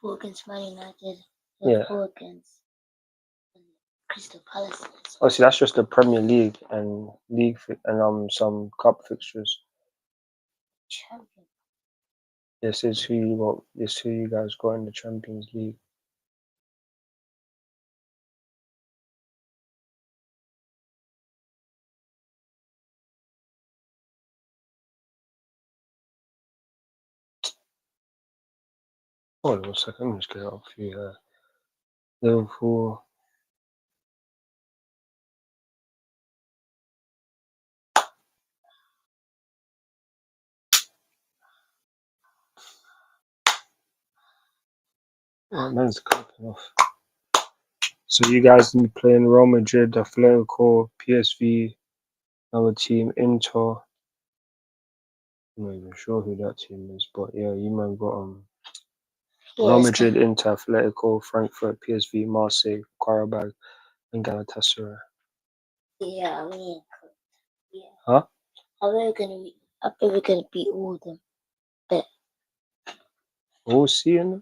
Liverpool against Man United. Yeah. Liverpool against Crystal Palace. Obviously, that's just the Premier League and some cup fixtures. Champion. This is who you guys got in the Champions League. Hold on a second, let me just get it up for you here. Liverpool. Oh, man's clapping off. So you guys will be playing Real Madrid, Atletico, PSV, another team, Inter. I'm not even sure who that team is, but yeah, you man got Real Yes. Madrid, Inter, Atletico, Frankfurt, PSV, Marseille, Qarabag, and Galatasaray. Yeah, we ain't cooked. Yeah. Huh? I bet we're gonna beat all of them. We'll see. And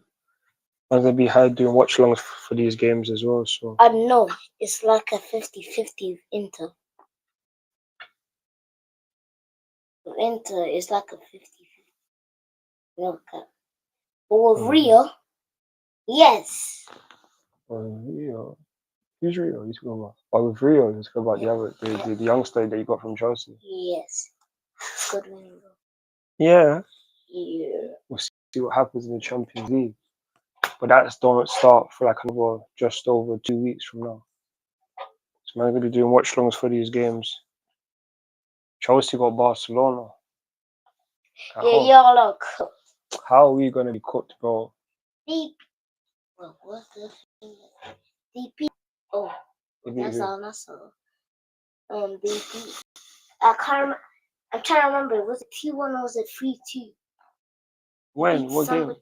I'm gonna be doing watch longs for these games as well. So I know it's like a 50-50 Inter. With Inter it's like a 50-50 World Cup. But with Rio, yes. Rio, who's Rio? You talking about? Oh, with Rio, let's go about the other, the youngster that you got from Chelsea. Yes. Good one. Yeah, Yeah. we'll see what happens in the Champions League. But that's don't start for like another just over 2 weeks from now. So I'm gonna be doing watch longs for these games. Chelsea got Barcelona. at Yeah, home. y'all are cooked. How are we gonna be cooked, bro? Deep. Well, what's the thing? DP. Oh, that's all I saw. DP. I can't. I'm trying to remember. Was it 2-1 or was it 3-2? When? What game?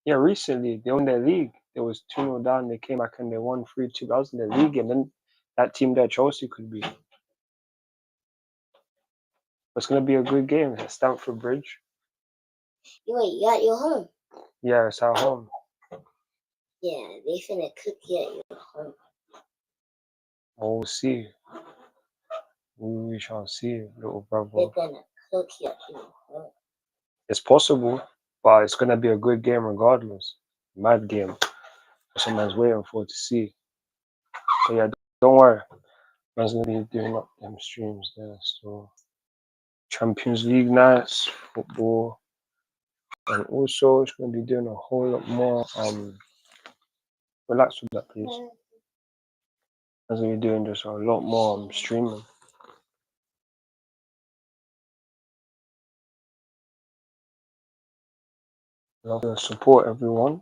Yeah, recently they won their league. It was 2-0 down. They came back and they won 3-2. That was in their league, and then that team that Chelsea could be. It's gonna be a good game at Stamford Bridge. Wait, you at your home? Yeah, it's at home. Yeah, they finna cook you at your home. Well, we'll see. We shall see, little brother. They're gonna cook you at your home. It's possible, but it's gonna be a good game regardless. Mad game. Someone's waiting for to see. So yeah, don't worry. Man's gonna be doing up them streams there. So Champions League nights, football, and also it's gonna be doing a whole lot more. Relax with that, please. Man's gonna be doing just a lot more streaming. I'm gonna support everyone.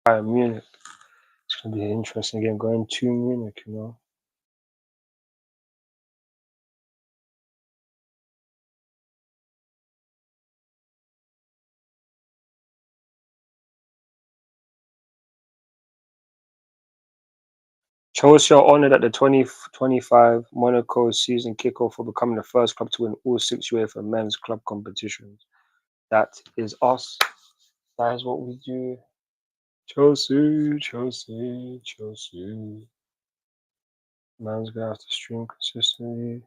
Bayern Munich. It's gonna be an interesting game going to Munich, you know. Chelsea are honoured at the 2025 Monaco season kickoff for becoming the first club to win all 6 UEFA men's club competitions. That is us. That is what we do. Chelsea, Chelsea, Chelsea. Man's gonna have to stream consistently.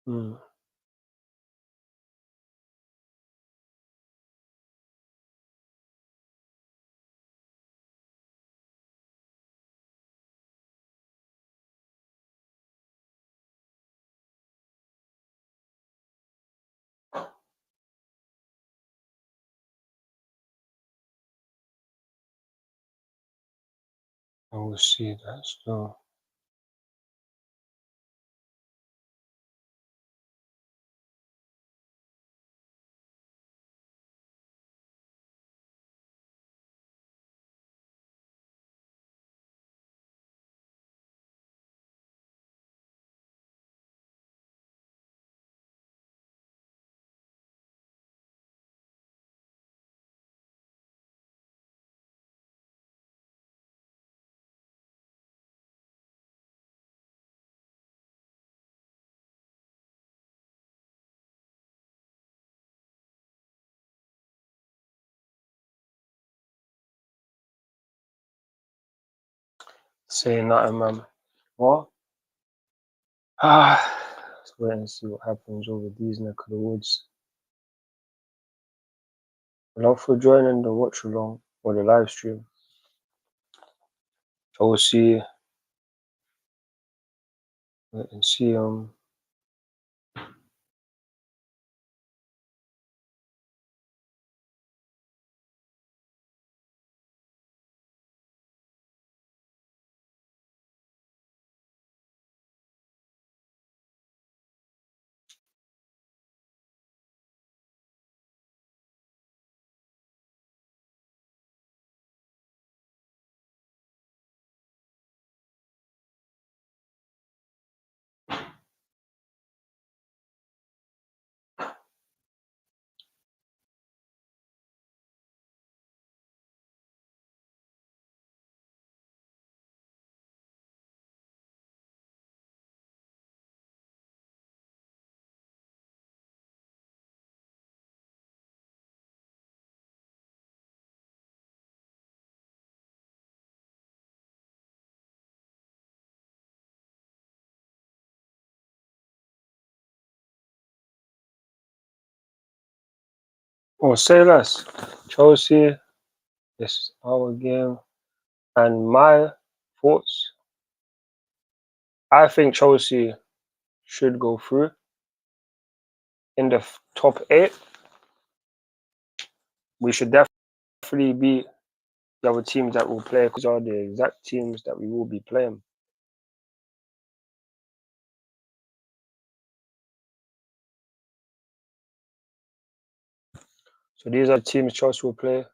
Hmm. I will see that still. Saying nothing, man. What? Let's wait and see what happens over these neck of the woods. Love for joining the watch along or the live stream. I will see. Wait and see. Oh, say less. Chelsea. This is our game. And my thoughts. I think Chelsea should go through in the top 8. We should definitely beat the other teams that will play because are the exact teams that we will be playing. So these are the teams Chelsea will play.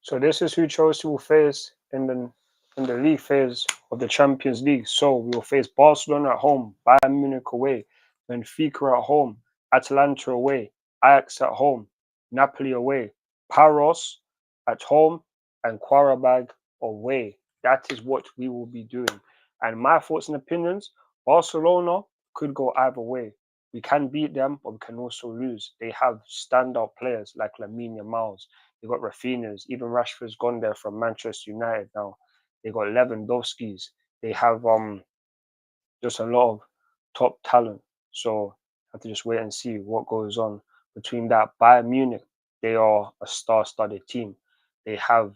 So this is who Chelsea will face in the league phase of the Champions League. So we will face Barcelona at home, Bayern Munich away, Benfica at home, Atalanta away, Ajax at home, Napoli away, Paros at home, and Qarabag away. That is what we will be doing. And my thoughts and opinions, Barcelona could go either way. We can beat them, but we can also lose. They have standout players like Lamine Yamal. They got Rafinha's. Even Rashford's gone there from Manchester United now. They got Lewandowski's. They have just a lot of top talent. So I have to just wait and see what goes on between that. Bayern Munich, they are a star-studded team. They have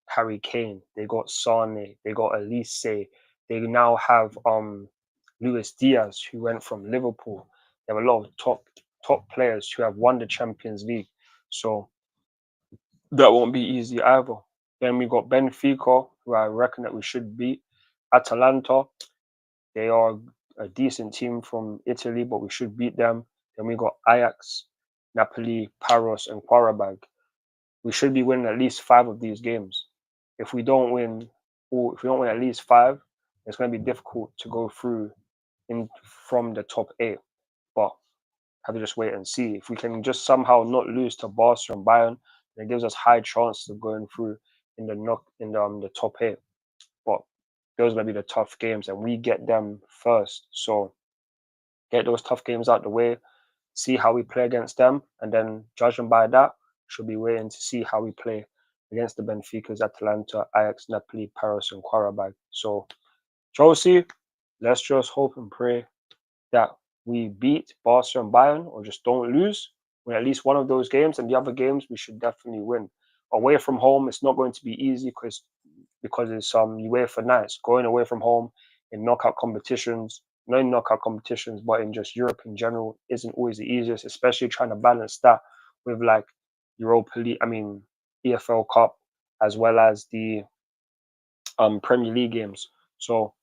Harry Kane. They got Sane. They got Elise. They now have Luis Diaz, who went from Liverpool. They have a lot of top players who have won the Champions League. So that won't be easy either. Then we got Benfica, who I reckon that we should beat. Atalanta, they are a decent team from Italy, but we should beat them. Then we got Ajax, Napoli, Paros, and Qarabag. We should be winning at least 5 of these games. If we don't win, or if we don't win at least 5, it's going to be difficult to go through from the top 8. But have to just wait and see. If we can just somehow not lose to Barca and Bayern, then it gives us high chances of going through in the top 8. But those are gonna be the tough games, and we get them first. So get those tough games out the way, see how we play against them, and then judging by that, should be waiting to see how we play against the Benficas, Atalanta, Ajax, Napoli, Paris, and Qarabag. So Chelsea, let's just hope and pray that we beat Barca and Bayern or just don't lose. win at least one of those games, and the other games we should definitely win. Away from home, it's not going to be easy because it's UEFA nights. Going away from home in knockout competitions, not in knockout competitions, but in just Europe in general, isn't always the easiest, especially trying to balance that with like Europa League, EFL Cup, as well as the Premier League games. So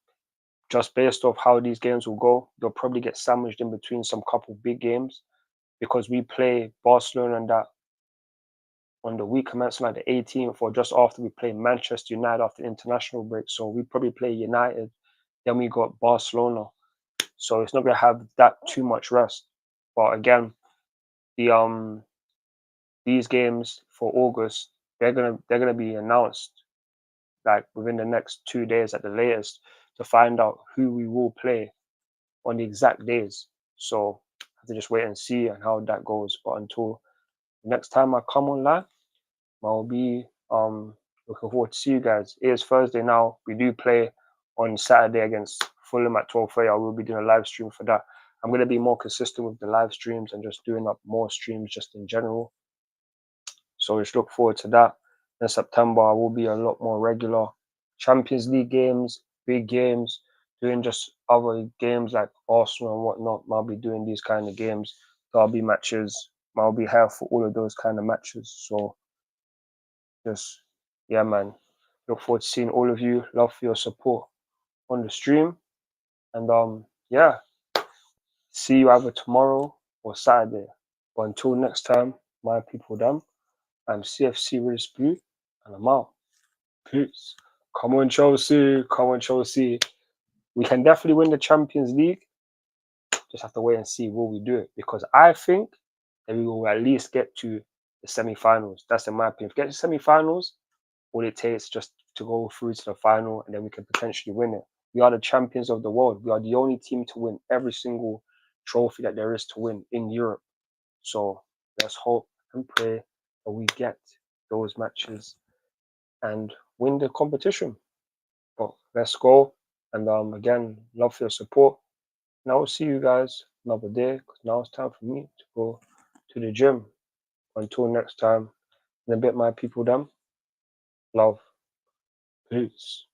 just based off how these games will go, they'll probably get sandwiched in between some couple big games because we play Barcelona and that on the week commencing like the 18th or just after we play Manchester United after the international break. So we probably play United, then we got Barcelona. So it's not gonna have that too much rest. But again, the these games for August, they're gonna be announced like within the next 2 days at the latest to find out who we will play on the exact days. So I have to just wait and see and how that goes. But until next time I come online, I'll be looking forward to see you guys. It is Thursday now. We do play on Saturday against Fulham at 12:30. I will be doing a live stream for that. I'm gonna be more consistent with the live streams and just doing up more streams just in general. So just look forward to that. In September, I will be a lot more regular. Champions League games, big games, doing just other games like Arsenal and whatnot. I'll be doing these kind of games, derby matches. I'll be here for all of those kind of matches. So just, yeah, man. Look forward to seeing all of you. Love for your support on the stream. And yeah, see you either tomorrow or Saturday. But until next time, my people, them, I'm CFC Riz Blue, and I'm out. Peace. Come on, Chelsea. Come on, Chelsea. We can definitely win the Champions League. Just have to wait and see will we do it. Because I think that we will at least get to the semi-finals. That's in my opinion. If we get to semi-finals, all it takes just to go through to the final and then we can potentially win it. We are the champions of the world. We are the only team to win every single trophy that there is to win in Europe. So let's hope and pray that we get those matches and win the competition. But let's go. And again, love for your support. And I will see you guys another day because now it's time for me to go to the gym. Until next time, in a bit, my people, them. Love. Peace.